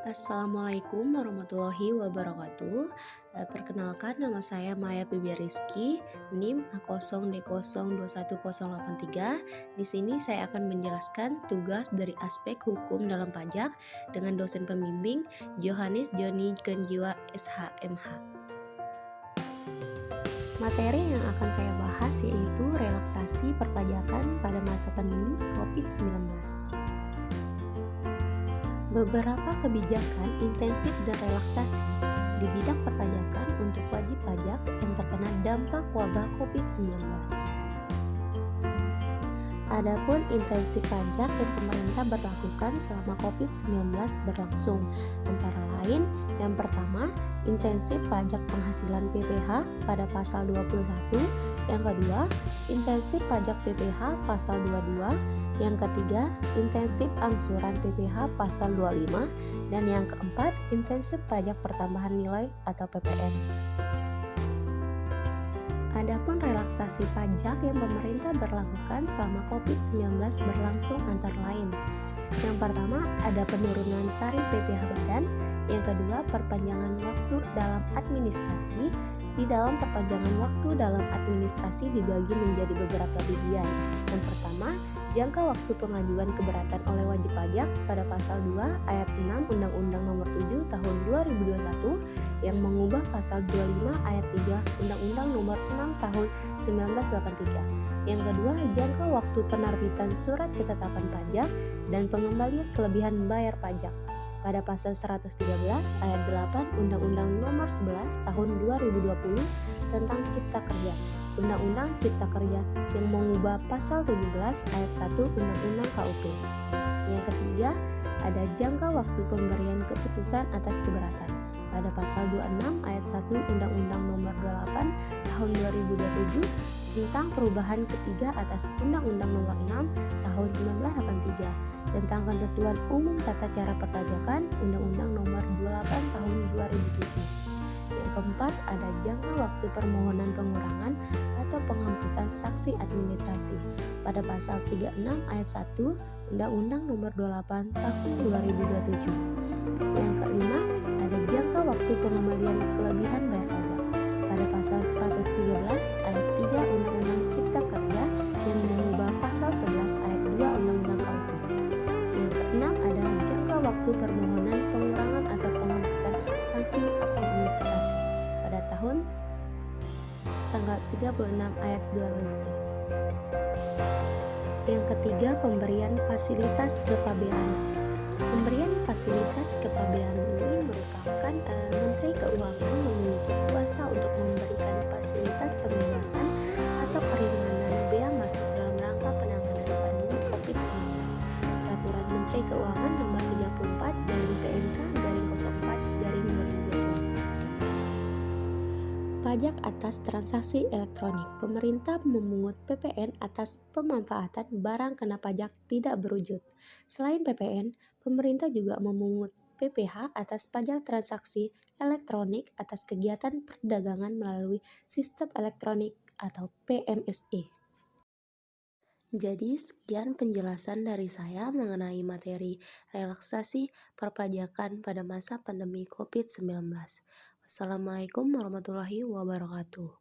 Assalamualaikum warahmatullahi wabarakatuh. Perkenalkan, nama saya Maya Bibi Rizky, NIM A0D021083. Di sini saya akan menjelaskan tugas dari aspek hukum dalam pajak dengan dosen pembimbing Johannes Joni Kenjiwa SHMH. Materi yang akan saya bahas yaitu relaksasi perpajakan pada masa pandemi COVID-19. Beberapa kebijakan intensif dan relaksasi di bidang perpajakan untuk wajib pajak yang terkena dampak wabah COVID-19. Adapun intensif pajak yang pemerintah berlakukan selama COVID-19 berlangsung, antara lain yang pertama, intensif pajak penghasilan PPh pada pasal 21, yang kedua, intensif pajak PPh pasal 22, yang ketiga, intensif angsuran PPh pasal 25, dan yang keempat, intensif pajak pertambahan nilai atau PPN. Adapun relaksasi pajak yang pemerintah berlakukan selama COVID-19 berlangsung antara lain. Yang pertama, ada penurunan tarif PPh badan. Yang kedua, perpanjangan waktu dalam administrasi. Di dalam perpanjangan waktu dalam administrasi dibagi menjadi beberapa bagian. Yang pertama, jangka waktu pengajuan keberatan oleh wajib pajak pada pasal 2 ayat 6 Undang-Undang Nomor 7 Tahun 2021 yang mengubah pasal 25 ayat 3 Undang-Undang Nomor 6 Tahun 1983. Yang kedua, jangka waktu penerbitan surat ketetapan pajak dan pengembalian kelebihan bayar pajak pada pasal 113 ayat 8 Undang-Undang Nomor 11 Tahun 2020 tentang Cipta Kerja, Undang-Undang Cipta Kerja yang mengubah pasal 17 ayat 1 Undang-Undang KUP. Yang ketiga, ada jangka waktu pemberian keputusan atas keberatan pada pasal 26 ayat 1 Undang-Undang Nomor 28 Tahun 2027 tentang perubahan ketiga atas Undang-Undang Nomor 6 Tahun 1983 tentang ketentuan umum tata cara perpajakan, Undang-Undang Nomor 28 Tahun 2007. Yang keempat, ada jangka waktu permohonan pengurangan atau penghapusan sanksi administrasi pada pasal 36 ayat 1 Undang-Undang Nomor 28 Tahun 2027. Yang kelima, ada jangka waktu pengembalian kelebihan bayar pajak pada pasal 113 ayat 3 Undang-Undang Cipta Kerja yang mengubah pasal 11 ayat 2 Undang-Undang KUP. Yang keenam, ada jangka waktu permohonan pengurangan atau penghapusan sanksi administrasi pada tanggal 36 ayat 2003. Yang ketiga, pemberian fasilitas kepabeanan. Pemberian fasilitas kepabeanan ini merupakan Menteri Keuangan memiliki kuasa untuk memberikan fasilitas pembebasan atau keringanan bea masuk dalam rangka penanganan pandemi COVID-19. Peraturan Menteri Keuangan Nomor 34 PNK/04/2020. Pajak atas transaksi elektronik. Pemerintah memungut PPN atas pemanfaatan barang kena pajak tidak berwujud. Selain PPN, pemerintah juga memungut PPh atas pajak transaksi elektronik atas kegiatan perdagangan melalui sistem elektronik atau PMSE. Jadi sekian penjelasan dari saya mengenai materi relaksasi perpajakan pada masa pandemi COVID-19. Wassalamualaikum warahmatullahi wabarakatuh.